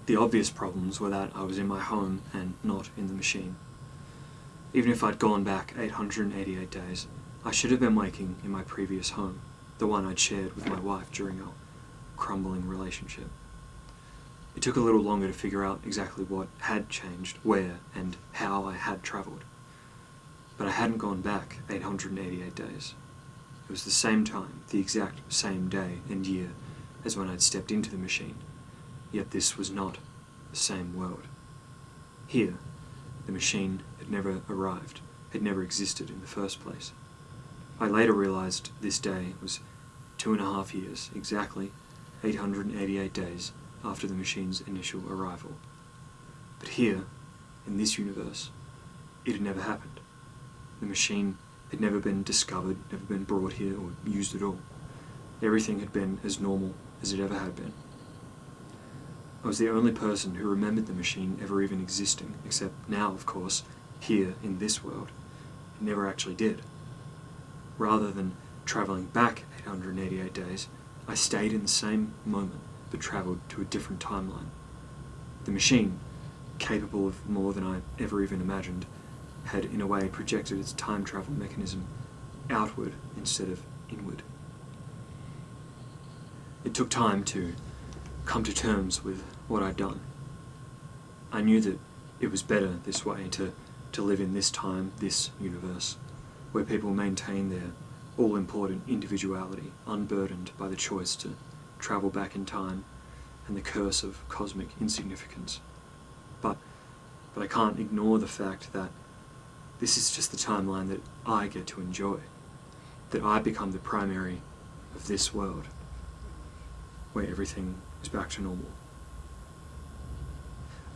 The obvious problems were that I was in my home and not in the machine. Even if I'd gone back 888 days, I should have been waking in my previous home, the one I'd shared with my wife during our crumbling relationship. It took a little longer to figure out exactly what had changed, where, and how I had travelled. But I hadn't gone back 888 days. It was the same time, the exact same day and year as when I'd stepped into the machine, yet this was not the same world. Here, the machine had never arrived, had never existed in the first place. I later realised this day was 2.5 years, exactly 888 days after the machine's initial arrival. But here, in this universe, it had never happened. The machine had never been discovered, never been brought here or used at all. Everything had been as normal as it ever had been. I was the only person who remembered the machine ever even existing, except now, of course, here in this world, it never actually did. Rather than travelling back 888 days, I stayed in the same moment, but travelled to a different timeline. The machine, capable of more than I ever even imagined, had in a way projected its time travel mechanism outward instead of inward. It took time to come to terms with what I'd done. I knew that it was better this way, to live in this time, this universe, where people maintain their all-important individuality, unburdened by the choice to travel back in time and the curse of cosmic insignificance. But I can't ignore the fact that this is just the timeline that I get to enjoy, that I become the primary of this world, where everything is back to normal.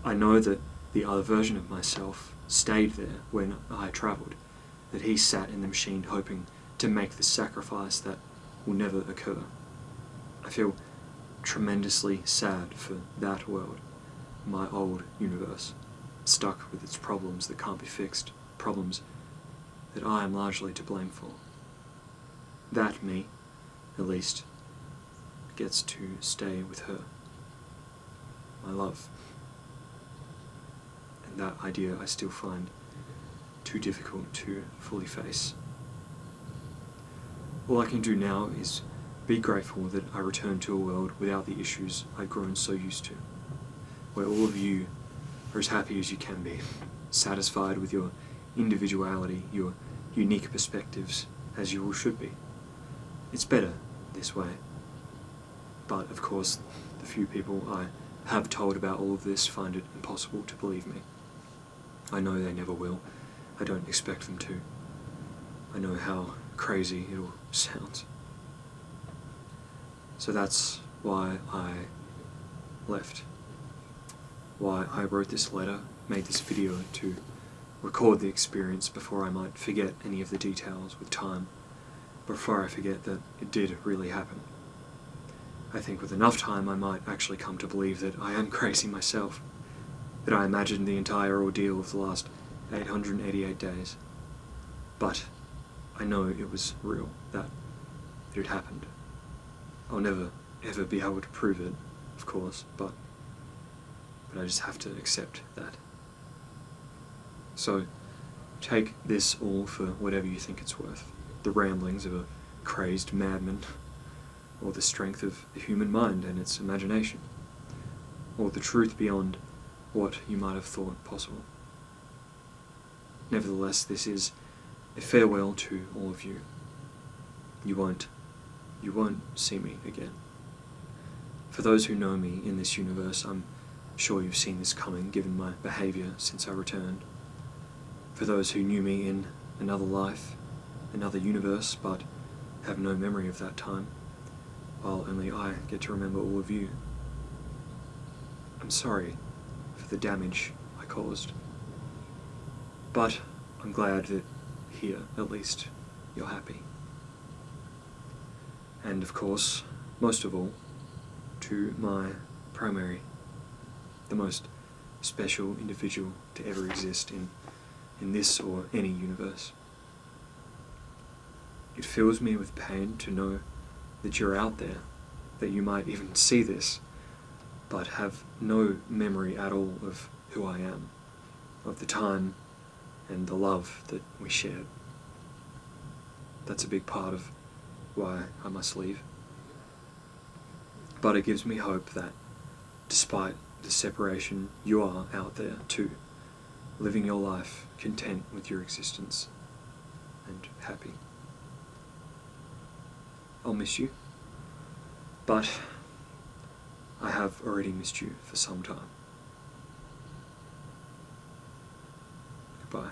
I know that the other version of myself stayed there when I travelled, that he sat in the machine hoping to make the sacrifice that will never occur. I feel tremendously sad for that world, my old universe, stuck with its problems that can't be fixed, problems that I am largely to blame for. That me, at least, gets to stay with her, my love. And that idea I still find too difficult to fully face. All I can do now is be grateful that I returned to a world without the issues I'd grown so used to, where all of you are as happy as you can be, satisfied with your individuality, your unique perspectives, as you all should be. It's better this way. But, of course, the few people I have told about all of this find it impossible to believe me. I know they never will. I don't expect them to. I know how crazy it all sounds. So that's why I left. Why I wrote this letter, made this video, to record the experience before I might forget any of the details with time, before I forget that it did really happen. I think with enough time I might actually come to believe that I am crazy myself, that I imagined the entire ordeal of the last 888 days. But I know it was real, that it had happened. I'll never, ever be able to prove it, of course, but I just have to accept that. So, take this all for whatever you think it's worth. The ramblings of a crazed madman, or the strength of the human mind and its imagination, or the truth beyond what you might have thought possible. Nevertheless, this is a farewell to all of you. You won't see me again. For those who know me in this universe, I'm sure you've seen this coming, given my behaviour since I returned. For those who knew me in another life, another universe, but have no memory of that time, while only I get to remember all of you, I'm sorry for the damage I caused. But I'm glad that here, at least, you're happy. And of course, most of all, to my primary, the most special individual to ever exist in this or any universe. It fills me with pain to know that you're out there, that you might even see this, but have no memory at all of who I am, of the time and the love that we shared. That's a big part of why I must leave. But it gives me hope that despite the separation, you are out there too, living your life content with your existence and happy. I'll miss you, but I have already missed you for some time. Goodbye.